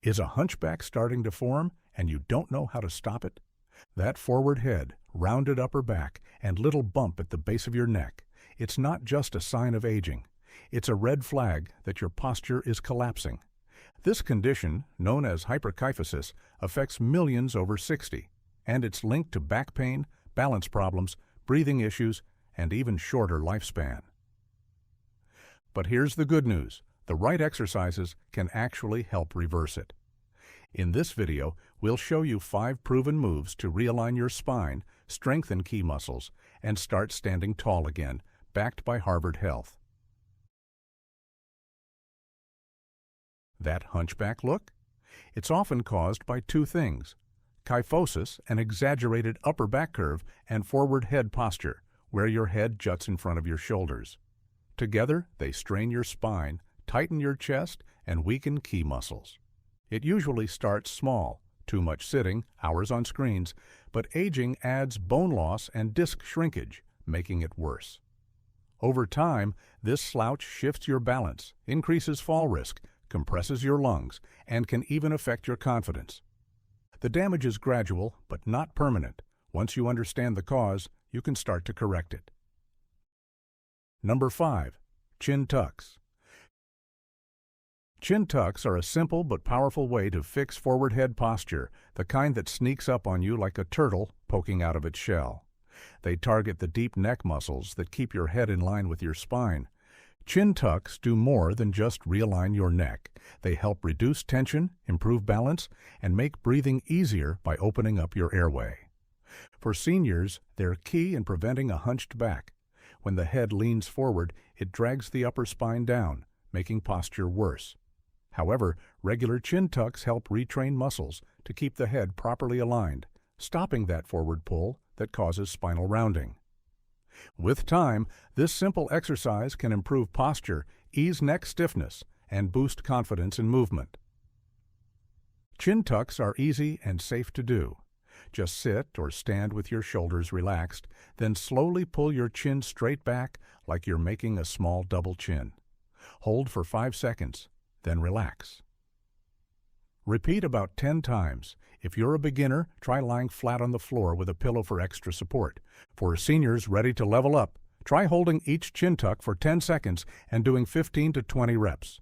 Is a hunchback starting to form and you don't know how to stop it? That forward head, rounded upper back, and little bump at the base of your neck, it's not just a sign of aging. It's a red flag that your posture is collapsing. This condition, known as hyperkyphosis, affects millions over 60, and it's linked to back pain, balance problems, breathing issues, and even shorter lifespan. But here's the good news. The right exercises can actually help reverse it. In this video, we'll show you 5 proven moves to realign your spine, strengthen key muscles, and start standing tall again, backed by Harvard Health. That hunchback look? It's often caused by 2 things: kyphosis, an exaggerated upper back curve, and forward head posture, where your head juts in front of your shoulders. Together, they strain your spine, tighten your chest, and weaken key muscles. It usually starts small, too much sitting, hours on screens, but aging adds bone loss and disc shrinkage, making it worse. Over time, this slouch shifts your balance, increases fall risk, compresses your lungs, and can even affect your confidence. The damage is gradual, but not permanent. Once you understand the cause, you can start to correct it. Number 5. Chin tucks. Chin tucks are a simple but powerful way to fix forward head posture, the kind that sneaks up on you like a turtle poking out of its shell. They target the deep neck muscles that keep your head in line with your spine. Chin tucks do more than just realign your neck. They help reduce tension, improve balance, and make breathing easier by opening up your airway. For seniors, they're key in preventing a hunched back. When the head leans forward, it drags the upper spine down, making posture worse. However, regular chin tucks help retrain muscles to keep the head properly aligned, stopping that forward pull that causes spinal rounding. With time, this simple exercise can improve posture, ease neck stiffness, and boost confidence in movement. Chin tucks are easy and safe to do. Just sit or stand with your shoulders relaxed, then slowly pull your chin straight back like you're making a small double chin. Hold for 5 seconds, then relax. Repeat about 10 times. If you're a beginner, try lying flat on the floor with a pillow for extra support. For seniors ready to level up, try holding each chin tuck for 10 seconds and doing 15 to 20 reps.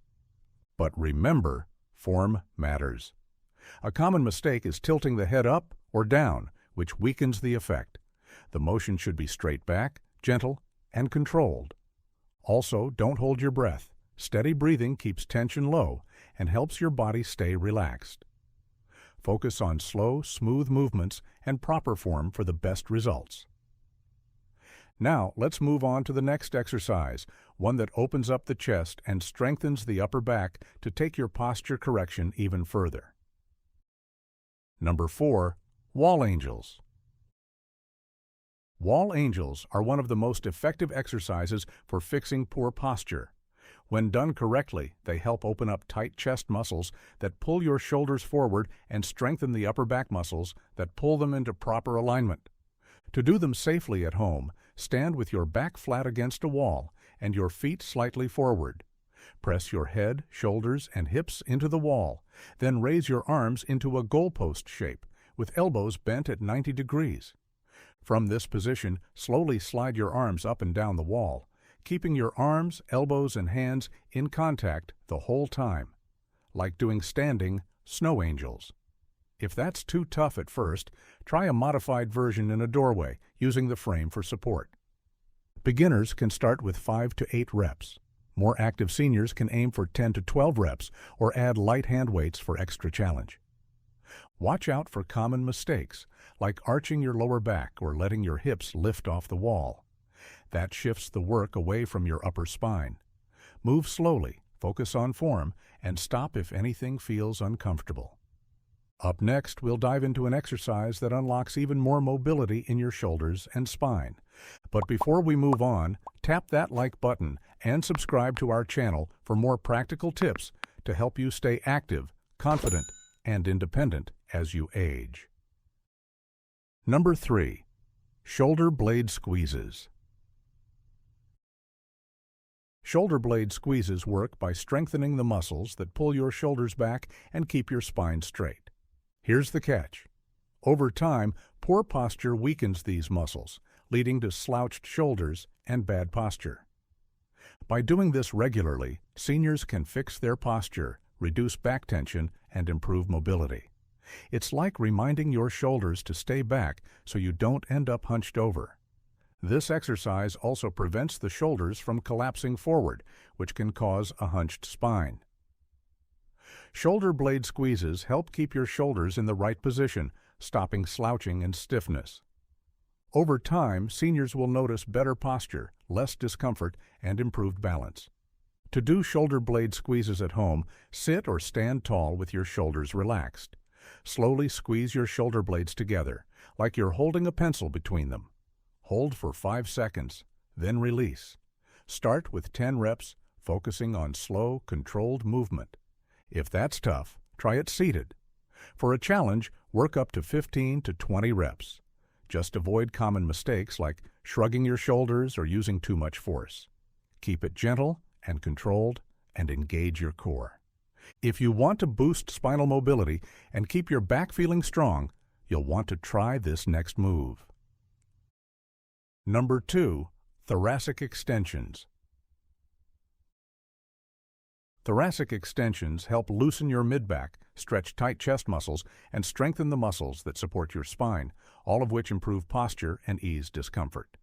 But remember, form matters. A common mistake is tilting the head up or down, which weakens the effect. The motion should be straight back, gentle, and controlled. Also, don't hold your breath. Steady breathing keeps tension low and helps your body stay relaxed. Focus on slow, smooth movements and proper form for the best results. Now, let's move on to the next exercise, one that opens up the chest and strengthens the upper back to take your posture correction even further. Number 4. Wall angels. Wall angels are one of the most effective exercises for fixing poor posture. When done correctly, they help open up tight chest muscles that pull your shoulders forward and strengthen the upper back muscles that pull them into proper alignment. To do them safely at home, stand with your back flat against a wall and your feet slightly forward. Press your head, shoulders, and hips into the wall, then raise your arms into a goalpost shape, with elbows bent at 90 degrees. From this position, slowly slide your arms up and down the wall, keeping your arms, elbows, and hands in contact the whole time, like doing standing snow angels. If that's too tough at first, try a modified version in a doorway, using the frame for support. Beginners can start with 5 to 8 reps. More active seniors can aim for 10 to 12 reps or add light hand weights for extra challenge. Watch out for common mistakes, like arching your lower back or letting your hips lift off the wall. That shifts the work away from your upper spine. Move slowly, focus on form, and stop if anything feels uncomfortable. Up next, we'll dive into an exercise that unlocks even more mobility in your shoulders and spine. But before we move on, tap that like button and subscribe to our channel for more practical tips to help you stay active, confident, and independent as you age. Number 3. Shoulder blade squeezes. Shoulder blade squeezes work by strengthening the muscles that pull your shoulders back and keep your spine straight. Here's the catch. Over time, poor posture weakens these muscles, leading to slouched shoulders and bad posture. By doing this regularly, seniors can fix their posture, reduce back tension, and improve mobility. It's like reminding your shoulders to stay back so you don't end up hunched over. This exercise also prevents the shoulders from collapsing forward, which can cause a hunched spine. Shoulder blade squeezes help keep your shoulders in the right position, stopping slouching and stiffness. Over time, seniors will notice better posture, less discomfort, and improved balance. To do shoulder blade squeezes at home, sit or stand tall with your shoulders relaxed. Slowly squeeze your shoulder blades together, like you're holding a pencil between them. Hold for 5 seconds, then release. Start with 10 reps, focusing on slow, controlled movement. If that's tough, try it seated. For a challenge, work up to 15 to 20 reps. Just avoid common mistakes like shrugging your shoulders or using too much force. Keep it gentle and controlled, and engage your core. If you want to boost spinal mobility and keep your back feeling strong, you'll want to try this next move. Number 2. Thoracic Extensions. Thoracic extensions help loosen your mid-back, stretch tight chest muscles, and strengthen the muscles that support your spine, all of which improve posture and ease discomfort.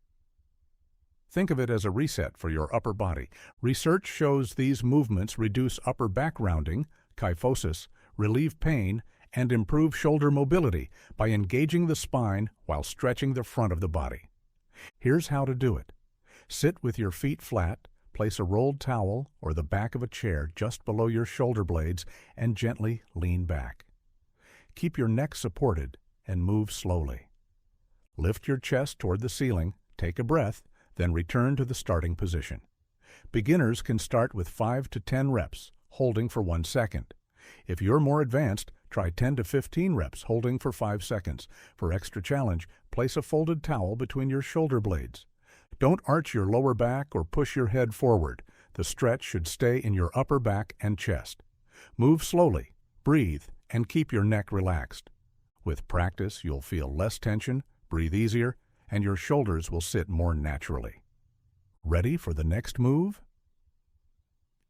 Think of it as a reset for your upper body. Research shows these movements reduce upper back rounding, kyphosis, relieve pain, and improve shoulder mobility by engaging the spine while stretching the front of the body. Here's how to do it. Sit with your feet flat, place a rolled towel or the back of a chair just below your shoulder blades, and gently lean back. Keep your neck supported and move slowly. Lift your chest toward the ceiling, take a breath, then return to the starting position. Beginners can start with 5 to 10 reps, holding for 1 second. If you're more advanced, try 10 to 15 reps, holding for 5 seconds. For extra challenge, place a folded towel between your shoulder blades. Don't arch your lower back or push your head forward. The stretch should stay in your upper back and chest. Move slowly, breathe, and keep your neck relaxed. With practice, you'll feel less tension, breathe easier, and your shoulders will sit more naturally. Ready for the next move?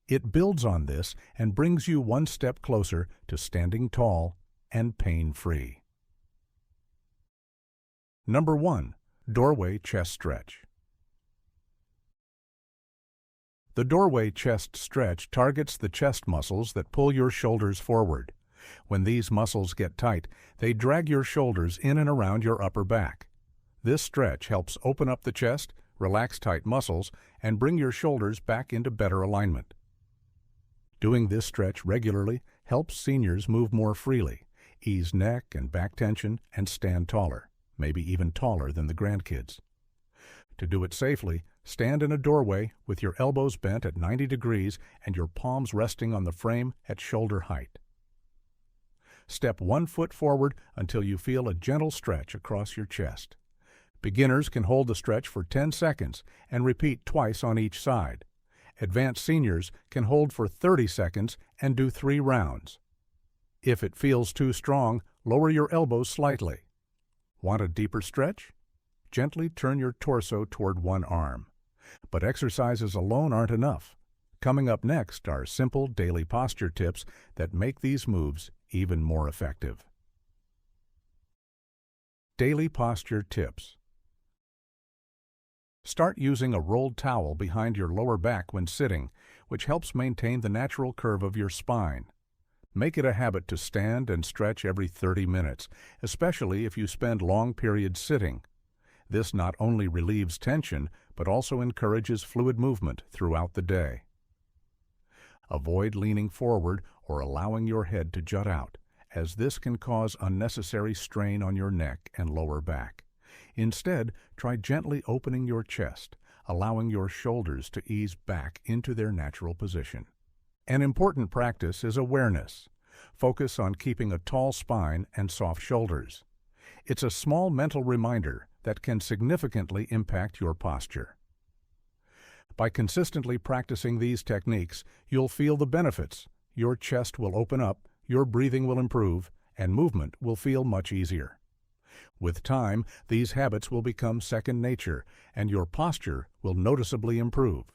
It builds on this and brings you one step closer to standing tall and pain-free. Number 1. Doorway Chest Stretch. The doorway chest stretch targets the chest muscles that pull your shoulders forward. When these muscles get tight, they drag your shoulders in and around your upper back. This stretch helps open up the chest, relax tight muscles, and bring your shoulders back into better alignment. Doing this stretch regularly helps seniors move more freely, ease neck and back tension, and stand taller, maybe even taller than the grandkids. To do it safely, stand in a doorway with your elbows bent at 90 degrees and your palms resting on the frame at shoulder height. Step 1 foot forward until you feel a gentle stretch across your chest. Beginners can hold the stretch for 10 seconds and repeat twice on each side. Advanced seniors can hold for 30 seconds and do 3 rounds. If it feels too strong, lower your elbows slightly. Want a deeper stretch? Gently turn your torso toward one arm. But exercises alone aren't enough. Coming up next are simple daily posture tips that make these moves even more effective. Daily posture tips. Start using a rolled towel behind your lower back when sitting, which helps maintain the natural curve of your spine. Make it a habit to stand and stretch every 30 minutes, especially if you spend long periods sitting. This not only relieves tension, but also encourages fluid movement throughout the day. Avoid leaning forward or allowing your head to jut out, as this can cause unnecessary strain on your neck and lower back. Instead, try gently opening your chest, allowing your shoulders to ease back into their natural position. An important practice is awareness. Focus on keeping a tall spine and soft shoulders. It's a small mental reminder that can significantly impact your posture. By consistently practicing these techniques, you'll feel the benefits. Your chest will open up, your breathing will improve, and movement will feel much easier. With time, these habits will become second nature, and your posture will noticeably improve.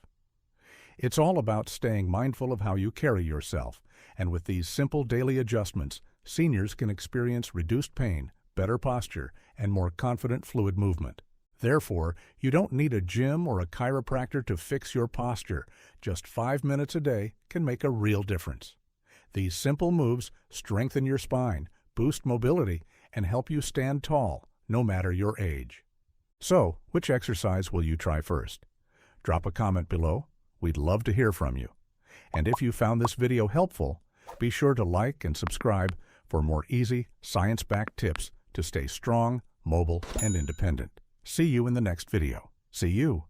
It's all about staying mindful of how you carry yourself, and with these simple daily adjustments, seniors can experience reduced pain, better posture, and more confident fluid movement. Therefore, you don't need a gym or a chiropractor to fix your posture. Just 5 minutes a day can make a real difference. These simple moves strengthen your spine, boost mobility, and help you stand tall, no matter your age. So, which exercise will you try first? Drop a comment below. We'd love to hear from you. And if you found this video helpful, be sure to like and subscribe for more easy, science-backed tips to stay strong, mobile, and independent. See you in the next video. See you.